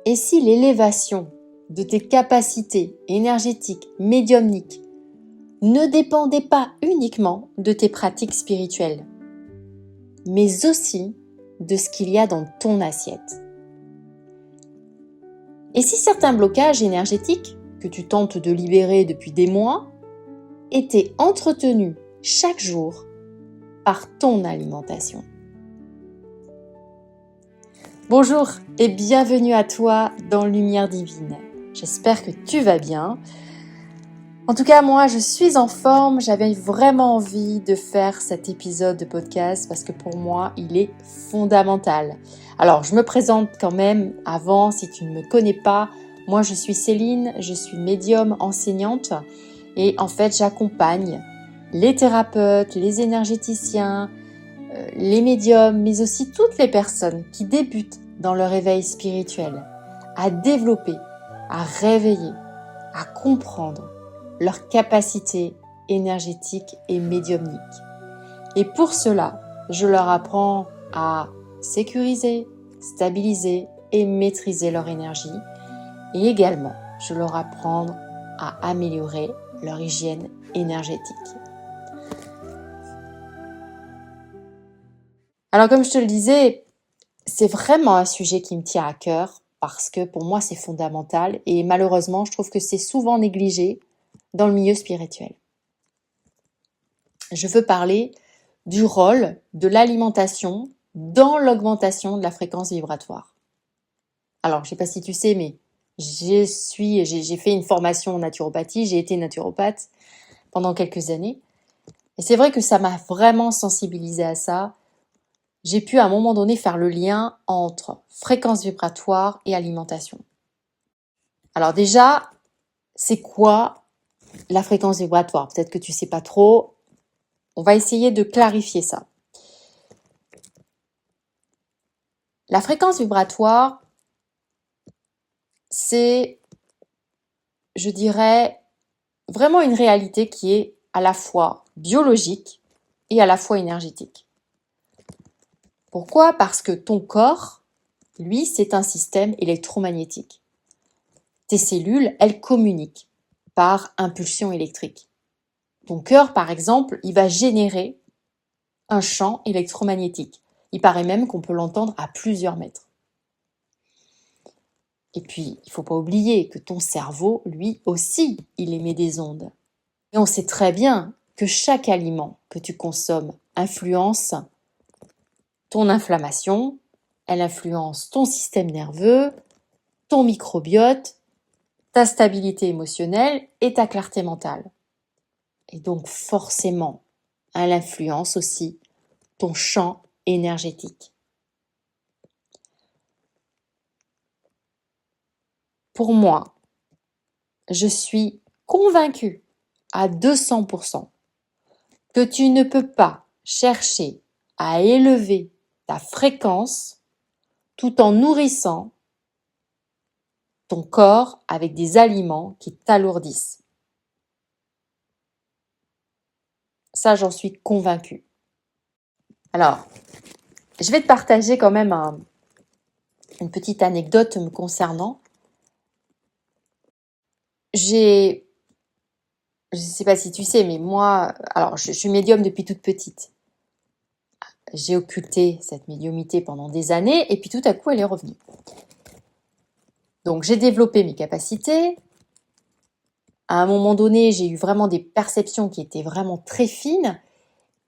Et si l'élévation de tes capacités énergétiques, médiumniques, ne dépendait pas uniquement de tes pratiques spirituelles, mais aussi de ce qu'il y a dans ton assiette? Et si certains blocages énergétiques que tu tentes de libérer depuis des mois étaient entretenus chaque jour par ton alimentation? Bonjour et bienvenue à toi dans Lumière Divine. J'espère que tu vas bien. En tout cas, moi, je suis en forme. J'avais vraiment envie de faire cet épisode de podcast parce que pour moi, il est fondamental. Alors, je me présente quand même avant, si tu ne me connais pas. Moi, je suis Céline, je suis médium enseignante et en fait, j'accompagne les thérapeutes, les énergéticiens, les médiums, mais aussi toutes les personnes qui débutent dans leur éveil spirituel à développer, à réveiller, à comprendre leur capacité énergétique et médiumnique. Et pour cela, je leur apprends à sécuriser, stabiliser et maîtriser leur énergie. Et également, je leur apprends à améliorer leur hygiène énergétique. Alors comme je te le disais, c'est vraiment un sujet qui me tient à cœur parce que pour moi c'est fondamental et malheureusement je trouve que c'est souvent négligé dans le milieu spirituel. Je veux parler du rôle de l'alimentation dans l'augmentation de la fréquence vibratoire. Alors je ne sais pas si tu sais, mais j'ai fait une formation en naturopathie, j'ai été naturopathe pendant quelques années et c'est vrai que ça m'a vraiment sensibilisée à ça. J'ai pu à un moment donné faire le lien entre fréquence vibratoire et alimentation. Alors déjà, c'est quoi la fréquence vibratoire? Peut-être que tu ne sais pas trop. On va essayer de clarifier ça. La fréquence vibratoire, c'est, je dirais, vraiment une réalité qui est à la fois biologique et à la fois énergétique. Pourquoi? Parce que ton corps, lui, c'est un système électromagnétique. Tes cellules, elles communiquent par impulsion électrique. Ton cœur, par exemple, il va générer un champ électromagnétique. Il paraît même qu'on peut l'entendre à plusieurs mètres. Et puis, il ne faut pas oublier que ton cerveau, lui aussi, il émet des ondes. Et on sait très bien que chaque aliment que tu consommes influence ton inflammation, elle influence ton système nerveux, ton microbiote, ta stabilité émotionnelle et ta clarté mentale. Et donc forcément, elle influence aussi ton champ énergétique. Pour moi, je suis convaincue à 200% que tu ne peux pas chercher à élever ta fréquence tout en nourrissant ton corps avec des aliments qui t'alourdissent. Ça, j'en suis convaincue. Alors, je vais te partager quand même une petite anecdote me concernant. Je ne sais pas si tu sais, mais moi, alors je suis médium depuis toute petite. J'ai occulté cette médiumnité pendant des années et puis tout à coup, elle est revenue. Donc, j'ai développé mes capacités. À un moment donné, j'ai eu vraiment des perceptions qui étaient vraiment très fines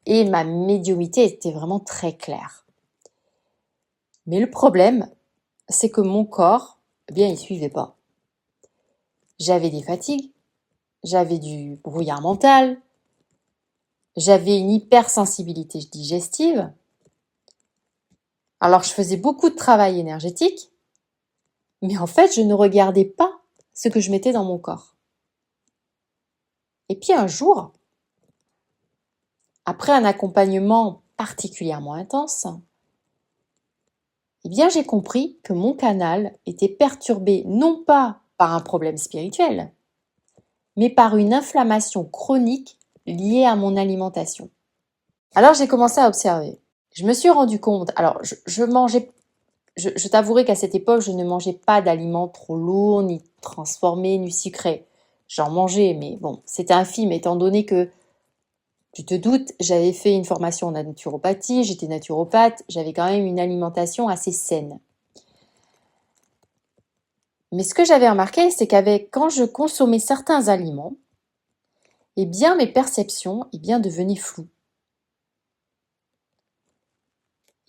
et ma médiumnité était vraiment très claire. Mais le problème, c'est que mon corps, eh bien, il ne suivait pas. J'avais des fatigues, j'avais du brouillard mental, j'avais une hypersensibilité digestive. Alors, je faisais beaucoup de travail énergétique, mais en fait, je ne regardais pas ce que je mettais dans mon corps. Et puis un jour, après un accompagnement particulièrement intense, eh bien, j'ai compris que mon canal était perturbé non pas par un problème spirituel, mais par une inflammation chronique liée à mon alimentation. Alors, j'ai commencé à observer. Je me suis rendu compte, alors je mangeais je t'avouerai qu'à cette époque, je ne mangeais pas d'aliments trop lourds, ni transformés, ni sucrés. J'en mangeais, mais bon, c'était infime, étant donné que, tu te doutes, j'avais fait une formation en naturopathie, j'étais naturopathe, j'avais quand même une alimentation assez saine. Mais ce que j'avais remarqué, c'est quand je consommais certains aliments, eh bien, mes perceptions, devenaient floues.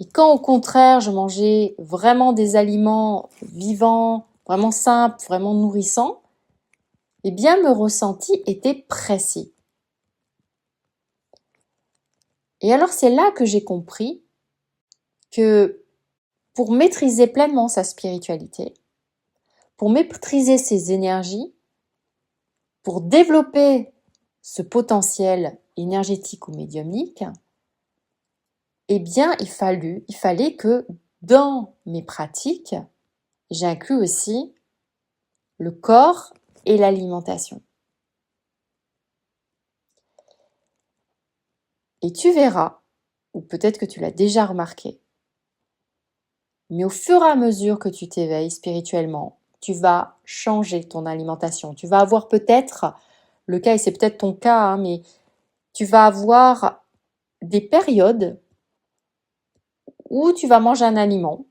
Et quand au contraire, je mangeais vraiment des aliments vivants, vraiment simples, vraiment nourrissants, eh bien, mes ressentis étaient précis. Et alors, c'est là que j'ai compris que pour maîtriser pleinement sa spiritualité, pour maîtriser ses énergies, pour développer ce potentiel énergétique ou médiumnique, eh bien, il fallait que dans mes pratiques, j'inclus aussi le corps et l'alimentation. Et tu verras, ou peut-être que tu l'as déjà remarqué, mais au fur et à mesure que tu t'éveilles spirituellement, tu vas changer ton alimentation. Tu vas avoir peut-être, le cas, et c'est peut-être ton cas, mais tu vas avoir des périodes où tu vas manger un aliment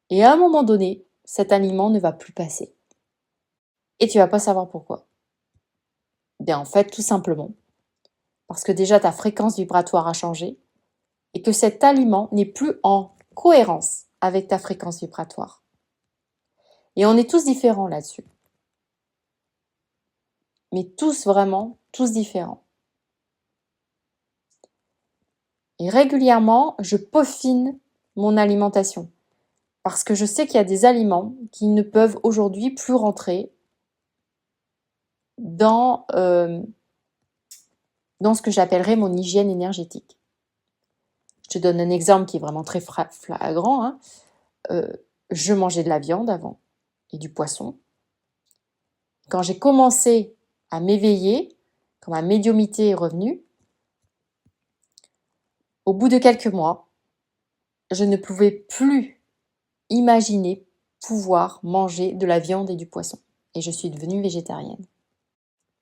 et à un moment donné, cet aliment ne va plus passer. Et tu vas pas savoir pourquoi. Bien, en fait, tout simplement, parce que déjà ta fréquence vibratoire a changé et que cet aliment n'est plus en cohérence avec ta fréquence vibratoire. Et on est tous différents là-dessus. Mais tous vraiment, tous différents. Et régulièrement, je peaufine mon alimentation. Parce que je sais qu'il y a des aliments qui ne peuvent aujourd'hui plus rentrer dans ce que j'appellerais mon hygiène énergétique. Je te donne un exemple qui est vraiment très flagrant. Je mangeais de la viande avant et du poisson. Quand j'ai commencé à m'éveiller, quand ma médiumnité est revenue, au bout de quelques mois, je ne pouvais plus imaginer pouvoir manger de la viande et du poisson. Et je suis devenue végétarienne.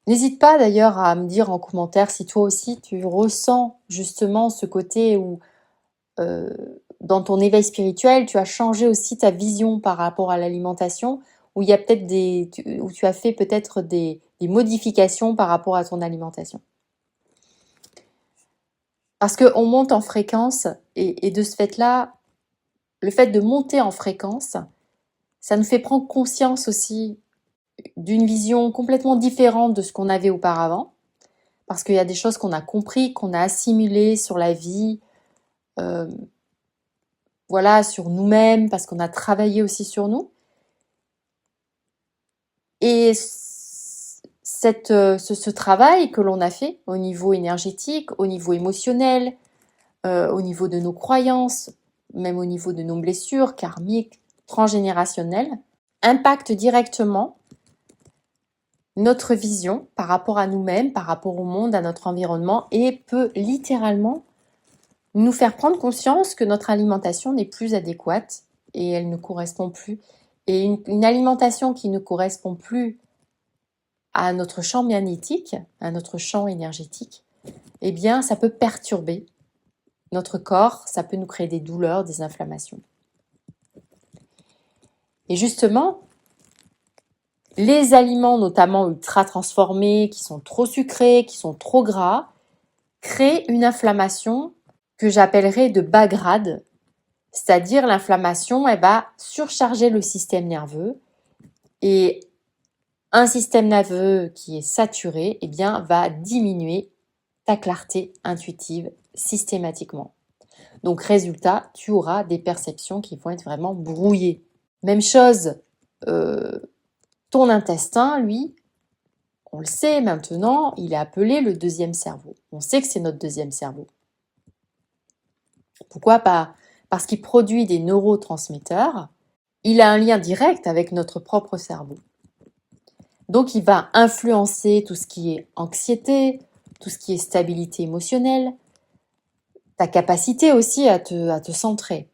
N'hésite pas d'ailleurs à me dire en commentaire si toi aussi tu ressens justement ce côté où dans ton éveil spirituel, tu as changé aussi ta vision par rapport à l'alimentation, où il y a peut-être où tu as fait peut-être des modifications par rapport à ton alimentation. Parce qu'on monte en fréquence et de ce fait-là, le fait de monter en fréquence, ça nous fait prendre conscience aussi d'une vision complètement différente de ce qu'on avait auparavant. Parce qu'il y a des choses qu'on a compris, qu'on a assimilées sur la vie, sur nous-mêmes, parce qu'on a travaillé aussi sur nous. Et ce travail que l'on a fait au niveau énergétique, au niveau émotionnel, au niveau de nos croyances, même au niveau de nos blessures karmiques, transgénérationnelles, impacte directement notre vision par rapport à nous-mêmes, par rapport au monde, à notre environnement, et peut littéralement nous faire prendre conscience que notre alimentation n'est plus adéquate et elle ne correspond plus. Et une alimentation qui ne correspond plus à notre champ magnétique, à notre champ énergétique, eh bien, ça peut perturber notre corps, ça peut nous créer des douleurs, des inflammations. Et justement, les aliments, notamment ultra transformés, qui sont trop sucrés, qui sont trop gras, créent une inflammation que j'appellerais de bas grade, c'est-à-dire l'inflammation, elle va surcharger le système nerveux et un système nerveux qui est saturé, eh bien, va diminuer ta clarté intuitive systématiquement. Donc, résultat, tu auras des perceptions qui vont être vraiment brouillées. Même chose, ton intestin, lui, on le sait maintenant, il est appelé le deuxième cerveau. On sait que c'est notre deuxième cerveau. Pourquoi pas? Parce qu'il produit des neurotransmetteurs. Il a un lien direct avec notre propre cerveau. Donc, il va influencer tout ce qui est anxiété, tout ce qui est stabilité émotionnelle, ta capacité aussi à te centrer.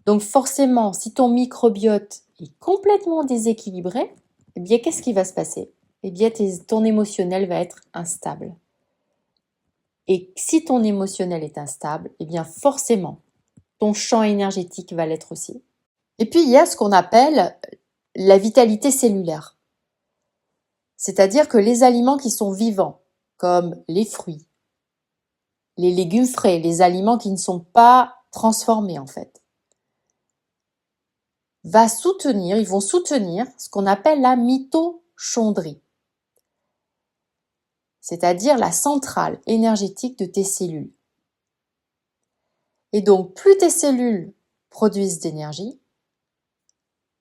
Donc forcément, si ton microbiote est complètement déséquilibré, eh bien qu'est-ce qui va se passer? Eh bien ton émotionnel va être instable. Et si ton émotionnel est instable, eh bien forcément, ton champ énergétique va l'être aussi. Et puis il y a ce qu'on appelle la vitalité cellulaire. C'est-à-dire que les aliments qui sont vivants, comme les fruits, les légumes frais, les aliments qui ne sont pas transformés en fait, ils vont soutenir ce qu'on appelle la mitochondrie, c'est-à-dire la centrale énergétique de tes cellules. Et donc, plus tes cellules produisent d'énergie,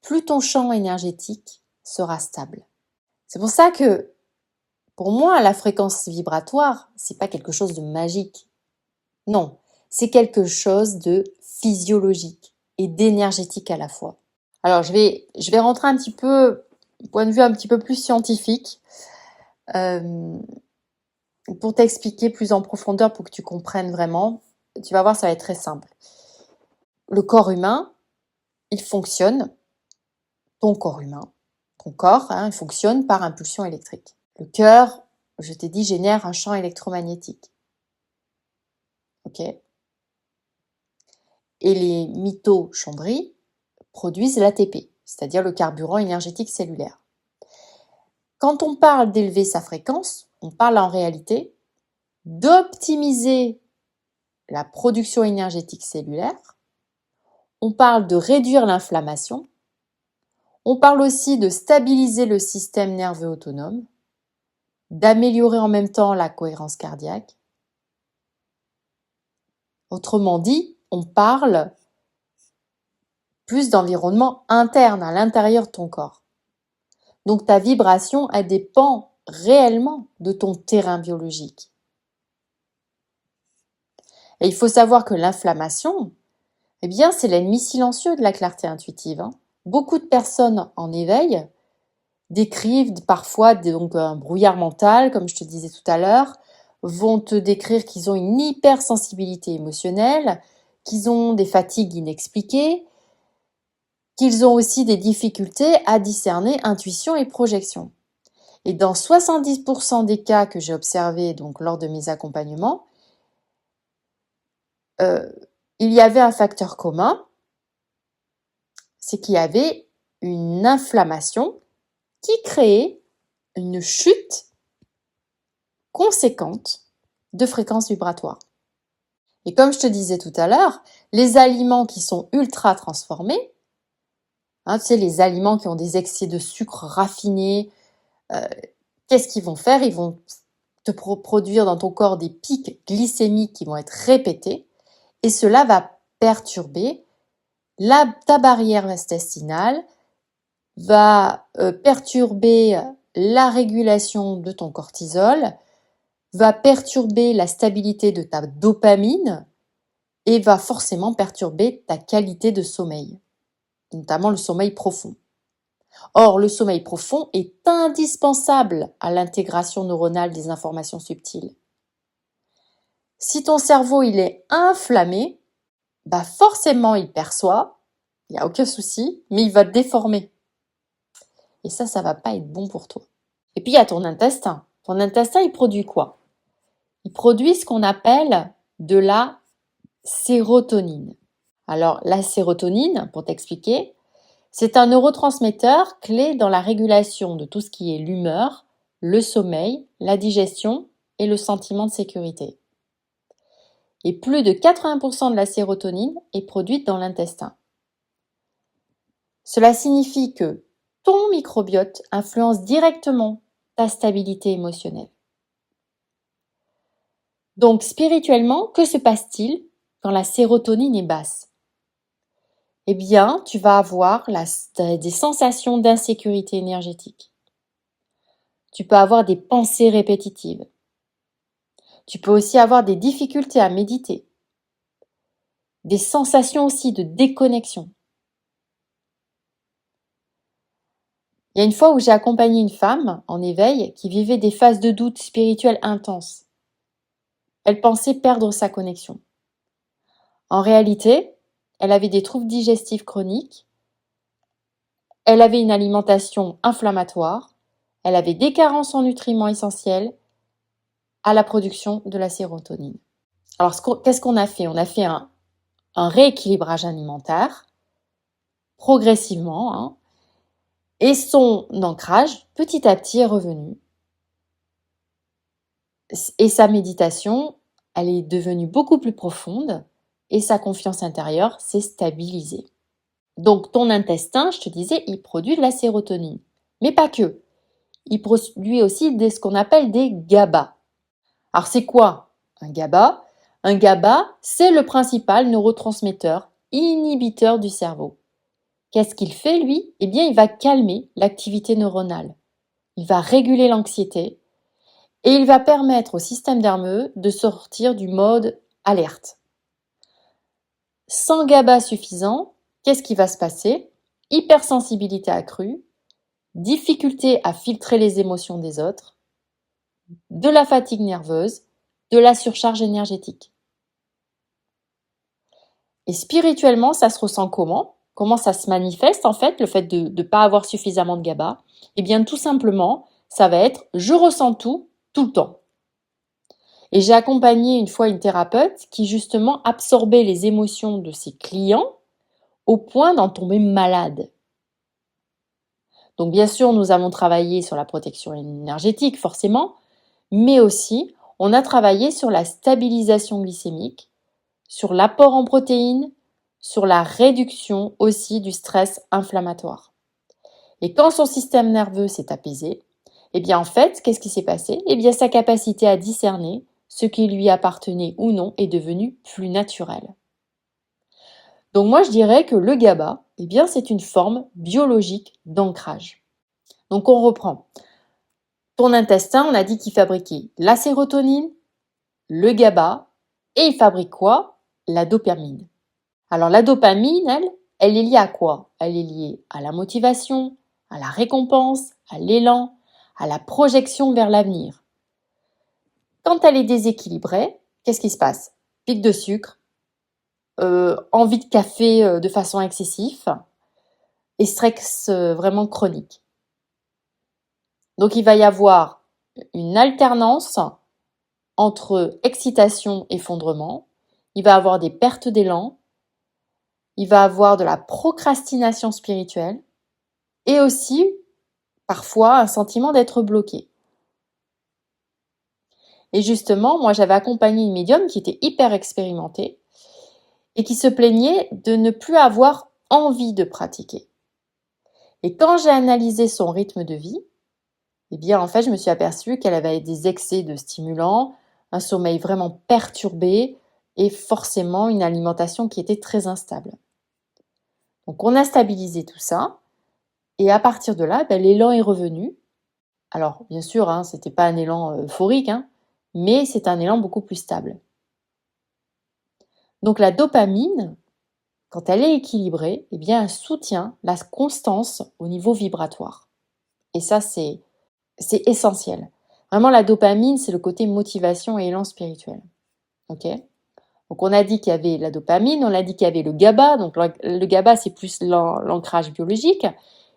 plus ton champ énergétique sera stable. C'est pour ça que, pour moi, la fréquence vibratoire, c'est pas quelque chose de magique. Non, c'est quelque chose de physiologique et d'énergétique à la fois. Alors, je vais rentrer un petit peu, point de vue un petit peu plus scientifique, pour t'expliquer plus en profondeur, pour que tu comprennes vraiment. Tu vas voir, ça va être très simple. Le corps humain, il fonctionne, ton corps humain, ton corps, il fonctionne par impulsion électrique. Le cœur, je t'ai dit, génère un champ électromagnétique. Ok? Et les mitochondries produisent l'ATP, c'est-à-dire le carburant énergétique cellulaire. Quand on parle d'élever sa fréquence, on parle en réalité d'optimiser la production énergétique cellulaire, on parle de réduire l'inflammation, on parle aussi de stabiliser le système nerveux autonome, d'améliorer en même temps la cohérence cardiaque. Autrement dit, on parle plus d'environnement interne, à l'intérieur de ton corps. Donc ta vibration, elle dépend réellement de ton terrain biologique. Et il faut savoir que l'inflammation, eh bien, c'est l'ennemi silencieux de la clarté intuitive. Beaucoup de personnes en éveil décrivent parfois donc un brouillard mental, comme je te disais tout à l'heure, vont te décrire qu'ils ont une hypersensibilité émotionnelle, qu'ils ont des fatigues inexpliquées, qu'ils ont aussi des difficultés à discerner intuition et projection. Et dans 70% des cas que j'ai observés donc lors de mes accompagnements, il y avait un facteur commun, c'est qu'il y avait une inflammation qui créait une chute conséquente de fréquence vibratoire. Et comme je te disais tout à l'heure, les aliments qui sont ultra transformés, tu sais, les aliments qui ont des excès de sucre raffinés, qu'est-ce qu'ils vont faire? Ils vont te produire dans ton corps des pics glycémiques qui vont être répétés et cela va perturber ta barrière intestinale, va perturber la régulation de ton cortisol, va perturber la stabilité de ta dopamine et va forcément perturber ta qualité de sommeil, notamment le sommeil profond. Or, le sommeil profond est indispensable à l'intégration neuronale des informations subtiles. Si ton cerveau il est inflammé, forcément il perçoit, il n'y a aucun souci, mais il va te déformer. Et ça va pas être bon pour toi. Et puis il y a ton intestin. Ton intestin, il produit quoi? Il produit ce qu'on appelle de la sérotonine. Alors la sérotonine, pour t'expliquer, c'est un neurotransmetteur clé dans la régulation de tout ce qui est l'humeur, le sommeil, la digestion et le sentiment de sécurité. Et plus de 80% de la sérotonine est produite dans l'intestin. Cela signifie que ton microbiote influence directement ta stabilité émotionnelle. Donc spirituellement, que se passe-t-il quand la sérotonine est basse? Eh bien, tu vas avoir des sensations d'insécurité énergétique. Tu peux avoir des pensées répétitives. Tu peux aussi avoir des difficultés à méditer. Des sensations aussi de déconnexion. Il y a une fois où j'ai accompagné une femme en éveil qui vivait des phases de doute spirituel intenses. Elle pensait perdre sa connexion. En réalité, elle avait des troubles digestifs chroniques, elle avait une alimentation inflammatoire, elle avait des carences en nutriments essentiels à la production de la sérotonine. Alors, qu'est-ce qu'on a fait? On a fait un rééquilibrage alimentaire, progressivement, hein, et son ancrage, petit à petit, est revenu. Et sa méditation, elle est devenue beaucoup plus profonde, et sa confiance intérieure s'est stabilisée. Donc, ton intestin, je te disais, il produit de la sérotonine. Mais pas que. Il produit aussi ce qu'on appelle des GABA. Alors, c'est quoi un GABA? Un GABA, c'est le principal neurotransmetteur inhibiteur du cerveau. Qu'est-ce qu'il fait, lui? Eh bien, il va calmer l'activité neuronale. Il va réguler l'anxiété et il va permettre au système nerveux de sortir du mode alerte. Sans GABA suffisant, qu'est-ce qui va se passer? Hypersensibilité accrue, difficulté à filtrer les émotions des autres, de la fatigue nerveuse, de la surcharge énergétique. Et spirituellement, ça se ressent comment? Comment ça se manifeste en fait, le fait de ne pas avoir suffisamment de GABA? Eh bien tout simplement, ça va être je ressens tout, tout le temps. Et j'ai accompagné une fois une thérapeute qui justement absorbait les émotions de ses clients au point d'en tomber malade. Donc bien sûr, nous avons travaillé sur la protection énergétique forcément, mais aussi on a travaillé sur la stabilisation glycémique, sur l'apport en protéines, sur la réduction aussi du stress inflammatoire. Et quand son système nerveux s'est apaisé, eh bien en fait, qu'est-ce qui s'est passé? Eh bien sa capacité à discerner ce qui lui appartenait ou non est devenue plus naturelle. Donc moi je dirais que le GABA, eh bien c'est une forme biologique d'ancrage. Donc on reprend. Ton intestin, on a dit qu'il fabriquait la sérotonine, le GABA, et il fabrique quoi? La dopamine. Alors la dopamine, elle est liée à quoi? Elle est liée à la motivation, à la récompense, à l'élan, à la projection vers l'avenir. Quand elle est déséquilibrée, qu'est-ce qui se passe? Pic de sucre, envie de café de façon excessive et stress vraiment chronique. Donc il va y avoir une alternance entre excitation et effondrement. Il va avoir des pertes d'élan. Il va avoir de la procrastination spirituelle et aussi parfois un sentiment d'être bloqué. Et justement, moi j'avais accompagné une médium qui était hyper expérimentée et qui se plaignait de ne plus avoir envie de pratiquer. Et quand j'ai analysé son rythme de vie, eh bien en fait je me suis aperçue qu'elle avait des excès de stimulants, un sommeil vraiment perturbé et forcément une alimentation qui était très instable. Donc on a stabilisé tout ça et à partir de là, l'élan est revenu. Alors bien sûr, c'était pas un élan euphorique, mais c'est un élan beaucoup plus stable. Donc la dopamine, quand elle est équilibrée, eh bien elle soutient la constance au niveau vibratoire. Et ça, c'est essentiel. Vraiment, la dopamine, c'est le côté motivation et élan spirituel. Ok? Donc on a dit qu'il y avait la dopamine, on a dit qu'il y avait le GABA. Donc le GABA, c'est plus l'ancrage biologique.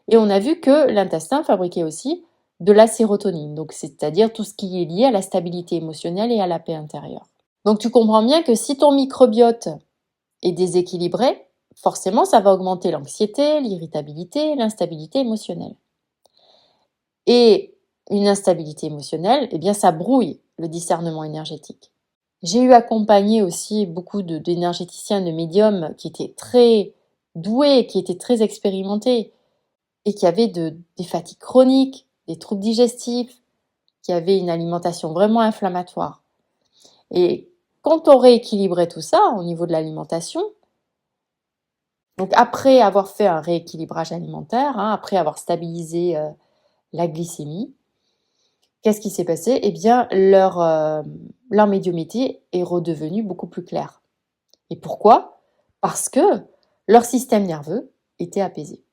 Et on a vu que l'intestin fabriquait aussi de la sérotonine, donc c'est-à-dire tout ce qui est lié à la stabilité émotionnelle et à la paix intérieure. Donc tu comprends bien que si ton microbiote est déséquilibré, forcément ça va augmenter l'anxiété, l'irritabilité, l'instabilité émotionnelle. Et une instabilité émotionnelle, eh bien ça brouille le discernement énergétique. J'ai eu accompagné aussi beaucoup d'énergéticiens, de médiums qui étaient très doués, qui étaient très expérimentés et qui avaient des fatigues chroniques, des troubles digestifs, qui avaient une alimentation vraiment inflammatoire. Et quand on rééquilibrait tout ça au niveau de l'alimentation, donc après avoir fait un rééquilibrage alimentaire, après avoir stabilisé la glycémie, qu'est-ce qui s'est passé? Eh bien, leur médiumnité est redevenue beaucoup plus claire. Et pourquoi? Parce que leur système nerveux était apaisé.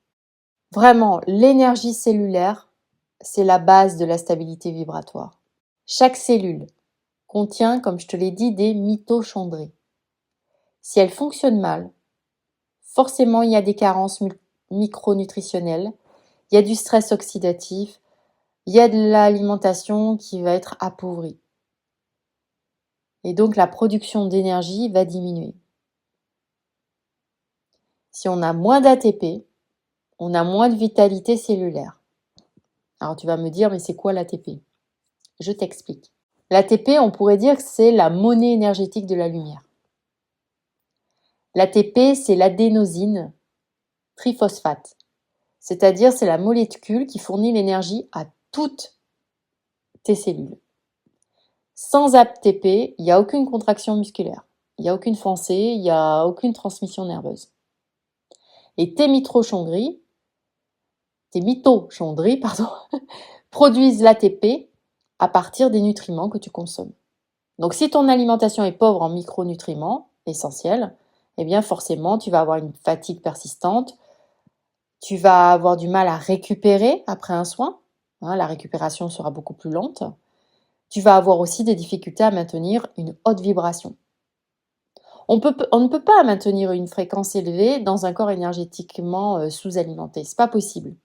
Vraiment, l'énergie cellulaire, c'est la base de la stabilité vibratoire. Chaque cellule contient, comme je te l'ai dit, des mitochondries. Si elles fonctionnent mal, forcément il y a des carences micronutritionnelles, il y a du stress oxydatif, il y a de l'alimentation qui va être appauvrie. Et donc la production d'énergie va diminuer. Si on a moins d'ATP, on a moins de vitalité cellulaire. Alors tu vas me dire, mais c'est quoi l'ATP? Je t'explique. L'ATP, on pourrait dire que c'est la monnaie énergétique de la lumière. L'ATP, c'est l'adénosine triphosphate. C'est-à-dire, c'est la molécule qui fournit l'énergie à toutes tes cellules. Sans ATP, il n'y a aucune contraction musculaire, il n'y a aucune foncée, il n'y a aucune transmission nerveuse. Et tes mitochondries, produisent l'ATP à partir des nutriments que tu consommes. Donc, si ton alimentation est pauvre en micronutriments essentiels, eh bien forcément, tu vas avoir une fatigue persistante, tu vas avoir du mal à récupérer après un soin, la récupération sera beaucoup plus lente. Tu vas avoir aussi des difficultés à maintenir une haute vibration. On ne peut pas maintenir une fréquence élevée dans un corps énergétiquement sous-alimenté, c'est pas possible.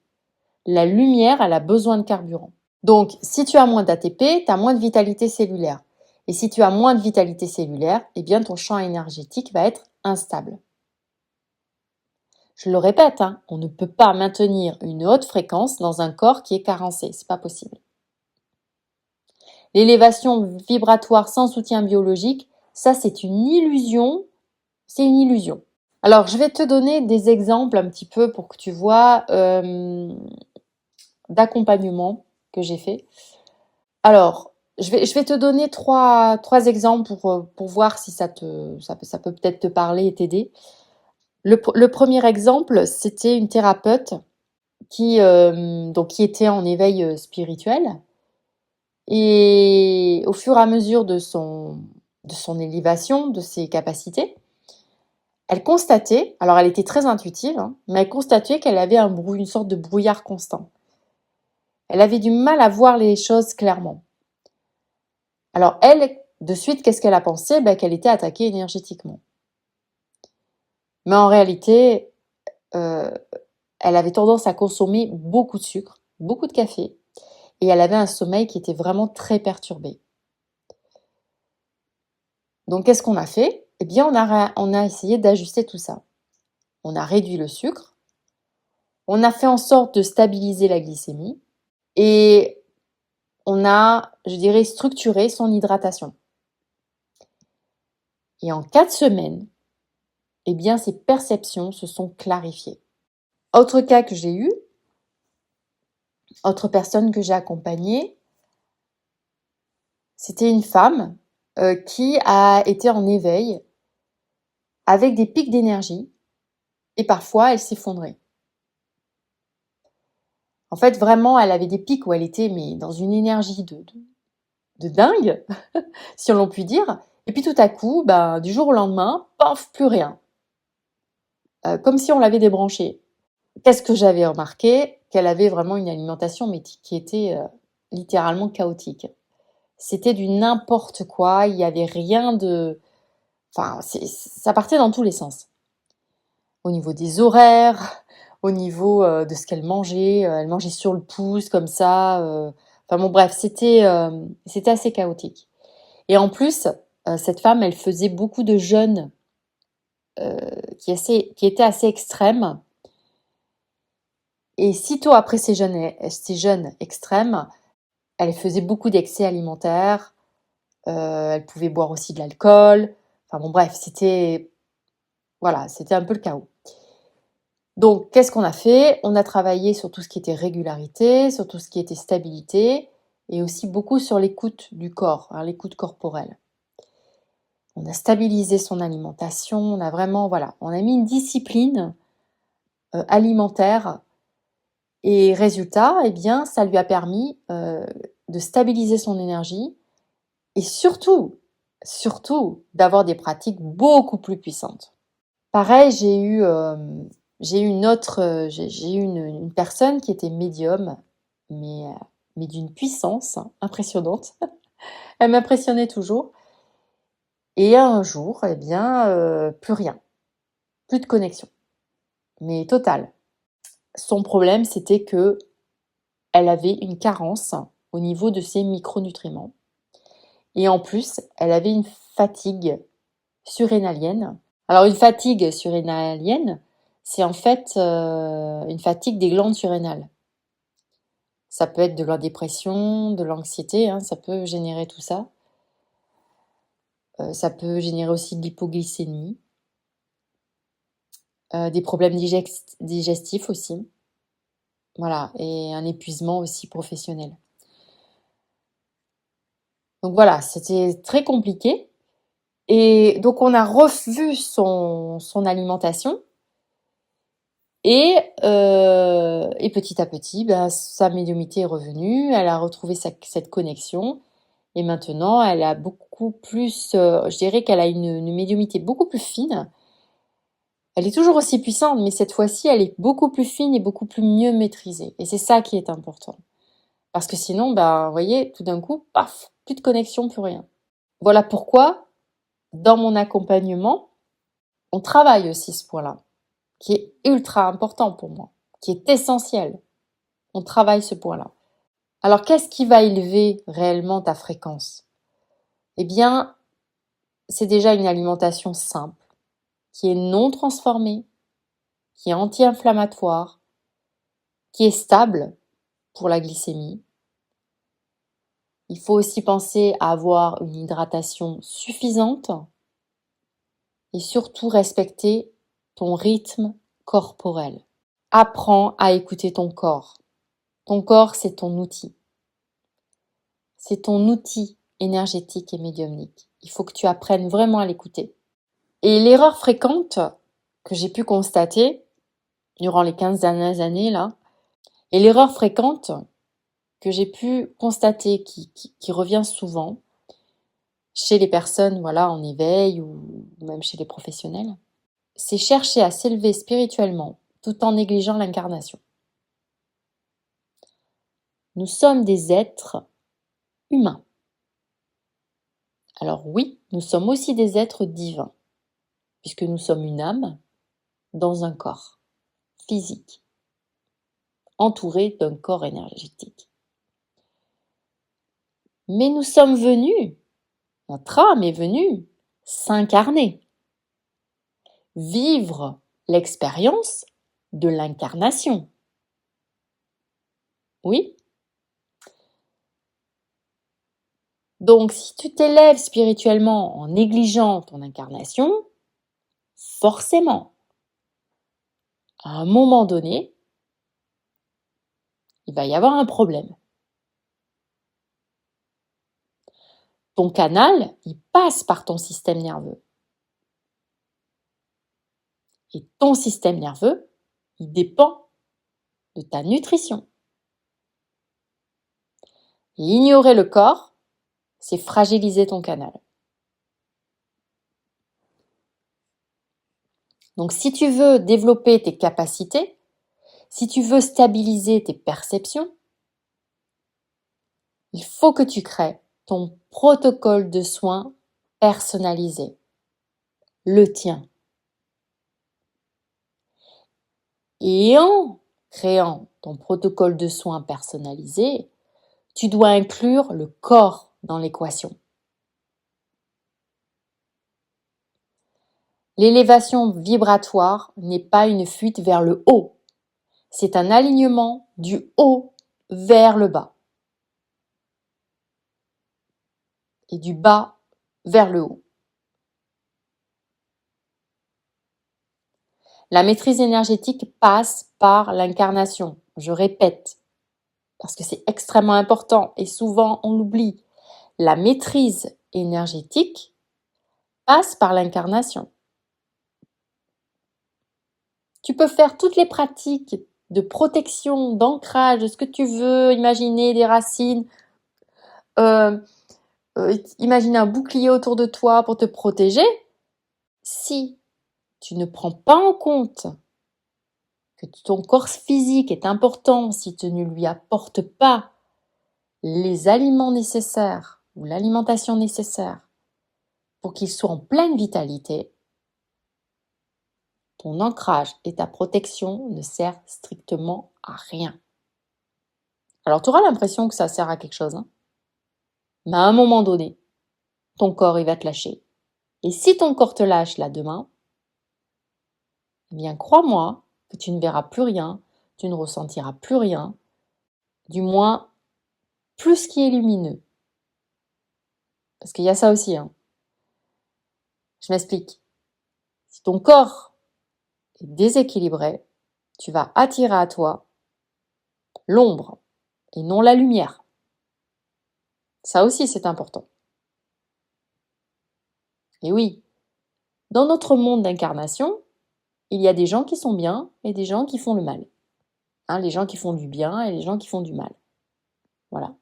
La lumière, elle a besoin de carburant. Donc, si tu as moins d'ATP, tu as moins de vitalité cellulaire. Et si tu as moins de vitalité cellulaire, eh bien ton champ énergétique va être instable. Je le répète, on ne peut pas maintenir une haute fréquence dans un corps qui est carencé, c'est pas possible. L'élévation vibratoire sans soutien biologique, ça c'est une illusion, Alors je vais te donner des exemples un petit peu pour que tu vois d'accompagnement que j'ai fait. Alors, je vais te donner trois exemples pour voir si ça peut peut-être te parler et t'aider. Le premier exemple, c'était une thérapeute qui était en éveil spirituel. Et au fur et à mesure de son élévation, de ses capacités, elle constatait, alors elle était très intuitive, mais elle constatait qu'elle avait une sorte de brouillard constant. Elle avait du mal à voir les choses clairement. Alors elle, de suite, qu'est-ce qu'elle a pensé? Qu'elle était attaquée énergétiquement. Mais en réalité, elle avait tendance à consommer beaucoup de sucre, beaucoup de café, et elle avait un sommeil qui était vraiment très perturbé. Donc qu'est-ce qu'on a fait? Eh bien, on a essayé d'ajuster tout ça. On a réduit le sucre, on a fait en sorte de stabiliser la glycémie, et on a, je dirais, structuré son hydratation. Et en 4 semaines, eh bien, ses perceptions se sont clarifiées. Autre cas que j'ai eu, autre personne que j'ai accompagnée, c'était une femme qui a été en éveil avec des pics d'énergie et parfois elle s'effondrait. En fait, vraiment, elle avait des pics où elle était dans une énergie de dingue, si on peut dire. Et puis tout à coup, du jour au lendemain, paf, plus rien. Comme si on l'avait débranchée. Qu'est-ce que j'avais remarqué? Qu'elle avait vraiment une alimentation qui était littéralement chaotique. C'était du n'importe quoi, il n'y avait rien de... Enfin, ça partait dans tous les sens. Au niveau des horaires, au niveau de ce qu'elle mangeait sur le pouce comme ça. Enfin bon, bref, c'était assez chaotique. Et en plus, cette femme, elle faisait beaucoup de jeûnes qui étaient assez extrêmes. Et sitôt après ces jeûnes extrêmes, elle faisait beaucoup d'excès alimentaires. Elle pouvait boire aussi de l'alcool. Enfin bon, bref, c'était un peu le chaos. Donc, qu'est-ce qu'on a fait? On a travaillé sur tout ce qui était régularité, sur tout ce qui était stabilité, et aussi beaucoup sur l'écoute du corps, l'écoute corporelle. On a stabilisé son alimentation, on a mis une discipline alimentaire, et résultat, eh bien, ça lui a permis de stabiliser son énergie, et surtout, d'avoir des pratiques beaucoup plus puissantes. Pareil, j'ai eu une personne qui était médium, mais d'une puissance impressionnante. Elle m'impressionnait toujours. Et un jour, eh bien, plus rien, plus de connexion. mais totale. Son problème, c'était que elle avait une carence au niveau de ses micronutriments. Et en plus, elle avait une fatigue surrénalienne. Alors une fatigue surrénalienne, c'est en fait une fatigue des glandes surrénales. Ça peut être de la dépression, de l'anxiété, hein, ça peut générer tout ça. Ça peut générer aussi de l'hypoglycémie, des problèmes digestifs aussi. Voilà, et un épuisement aussi professionnel. Donc voilà, c'était très compliqué. Et donc on a revu son alimentation. Et petit à petit, sa médiumnité est revenue, elle a retrouvé cette connexion. Et maintenant, elle a beaucoup plus, je dirais qu'elle a une médiumnité beaucoup plus fine. Elle est toujours aussi puissante, mais cette fois-ci, elle est beaucoup plus fine et beaucoup plus mieux maîtrisée. Et c'est ça qui est important. Parce que sinon, vous voyez, tout d'un coup, paf, plus de connexion, plus rien. Voilà pourquoi, dans mon accompagnement, on travaille aussi ce point-là, qui est ultra important pour moi, qui est essentiel. On travaille ce point-là. Alors, qu'est-ce qui va élever réellement ta fréquence? Eh bien, c'est déjà une alimentation simple, qui est non transformée, qui est anti-inflammatoire, qui est stable pour la glycémie. Il faut aussi penser à avoir une hydratation suffisante et surtout respecter ton rythme corporel. Apprends à écouter ton corps. Ton corps, c'est ton outil. C'est ton outil énergétique et médiumnique. Il faut que tu apprennes vraiment à l'écouter. Et l'erreur fréquente que j'ai pu constater durant les 15 dernières années, là, et l'erreur fréquente que j'ai pu constater qui revient souvent chez les personnes en éveil ou même chez les professionnels, c'est chercher à s'élever spirituellement tout en négligeant l'incarnation. Nous sommes des êtres humains. Alors oui, nous sommes aussi des êtres divins, puisque nous sommes une âme dans un corps physique, entouré d'un corps énergétique. Mais nous sommes venus, notre âme est venue s'incarner, vivre l'expérience de l'incarnation. Oui. Donc, si tu t'élèves spirituellement en négligeant ton incarnation, forcément, à un moment donné, il va y avoir un problème. Ton canal, il passe par ton système nerveux. Et ton système nerveux, il dépend de ta nutrition. Et ignorer le corps, c'est fragiliser ton canal. Donc si tu veux développer tes capacités, si tu veux stabiliser tes perceptions, il faut que tu crées ton protocole de soins personnalisé, le tien. Et en créant ton protocole de soins personnalisé, tu dois inclure le corps dans l'équation. L'élévation vibratoire n'est pas une fuite vers le haut, c'est un alignement du haut vers le bas et du bas vers le haut. La maîtrise énergétique passe par l'incarnation, je répète, parce que c'est extrêmement important et souvent on l'oublie. La maîtrise énergétique passe par l'incarnation. Tu peux faire toutes les pratiques de protection, d'ancrage, de ce que tu veux, imaginer des racines, imaginer un bouclier autour de toi pour te protéger. Si tu ne prends pas en compte que ton corps physique est important, si tu ne lui apportes pas les aliments nécessaires ou l'alimentation nécessaire pour qu'il soit en pleine vitalité, ton ancrage et ta protection ne servent strictement à rien. Alors, tu auras l'impression que ça sert à quelque chose, hein. Mais à un moment donné, ton corps, il va te lâcher. Et si ton corps te lâche là demain, eh bien, crois-moi que tu ne verras plus rien, tu ne ressentiras plus rien, du moins plus ce qui est lumineux. Parce qu'il y a ça aussi, hein. Je m'explique. Si ton corps est déséquilibré, tu vas attirer à toi l'ombre et non la lumière. Ça aussi, c'est important. Et oui, dans notre monde d'incarnation, il y a des gens qui sont bien et des gens qui font le mal. Hein, les gens qui font du bien et les gens qui font du mal. Voilà.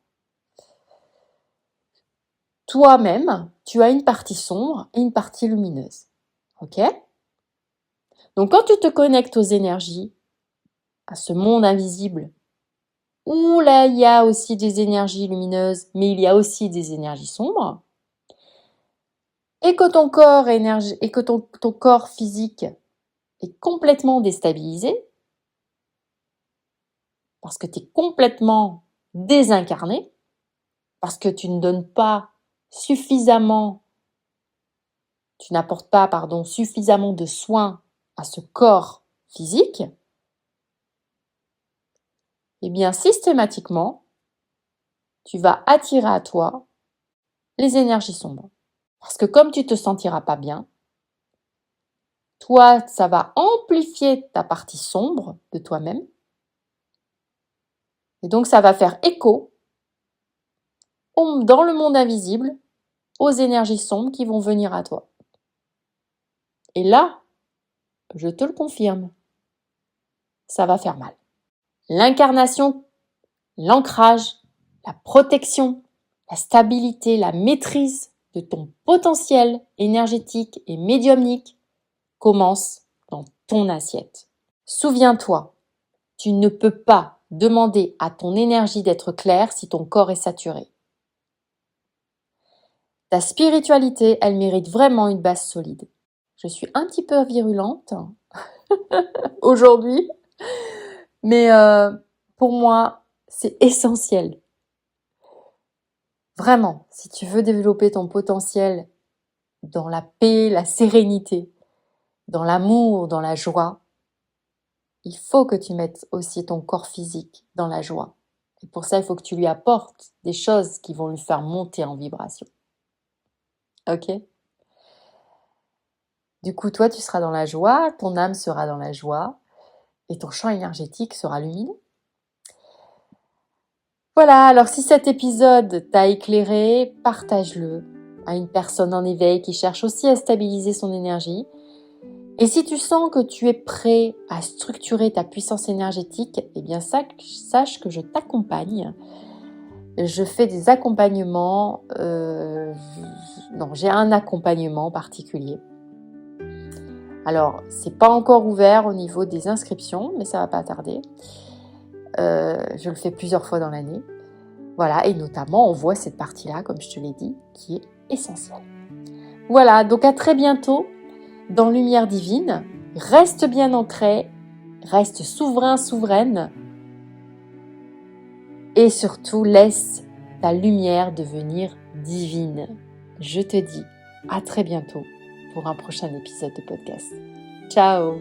Toi-même, tu as une partie sombre et une partie lumineuse. Ok ? Donc quand tu te connectes aux énergies, à ce monde invisible, où là il y a aussi des énergies lumineuses, mais il y a aussi des énergies sombres, et que ton corps ton corps physique est complètement déstabilisé, parce que tu es complètement désincarné, parce que tu ne donnes pas suffisamment, tu n'apportes pas, suffisamment de soins à ce corps physique, eh bien systématiquement, tu vas attirer à toi les énergies sombres. Parce que comme tu ne te sentiras pas bien, toi, ça va amplifier ta partie sombre de toi-même. Et donc, ça va faire écho dans le monde invisible aux énergies sombres qui vont venir à toi. Et là, je te le confirme, ça va faire mal. L'incarnation, l'ancrage, la protection, la stabilité, la maîtrise de ton potentiel énergétique et médiumnique commence dans ton assiette. Souviens-toi, tu ne peux pas demander à ton énergie d'être claire si ton corps est saturé. Ta spiritualité, elle mérite vraiment une base solide. Je suis un petit peu virulente aujourd'hui, mais pour moi, c'est essentiel. Vraiment, si tu veux développer ton potentiel dans la paix, la sérénité, dans l'amour, dans la joie, il faut que tu mettes aussi ton corps physique dans la joie. Et pour ça, il faut que tu lui apportes des choses qui vont lui faire monter en vibration. Ok ? Du coup, toi, tu seras dans la joie, ton âme sera dans la joie et ton champ énergétique sera lumineux. Voilà, alors si cet épisode t'a éclairé, partage-le à une personne en éveil qui cherche aussi à stabiliser son énergie. Et si tu sens que tu es prêt à structurer ta puissance énergétique, eh bien sache que je t'accompagne. Je fais des accompagnements, j'ai un accompagnement particulier. Alors, c'est pas encore ouvert au niveau des inscriptions, mais ça va pas tarder. Je le fais plusieurs fois dans l'année. Voilà, et notamment, on voit cette partie-là, comme je te l'ai dit, qui est essentielle. Voilà, donc à très bientôt dans Lumière Divine. Reste bien ancré, reste souverain, souveraine, et surtout, laisse ta lumière devenir divine. Je te dis à très bientôt pour un prochain épisode de podcast. Ciao!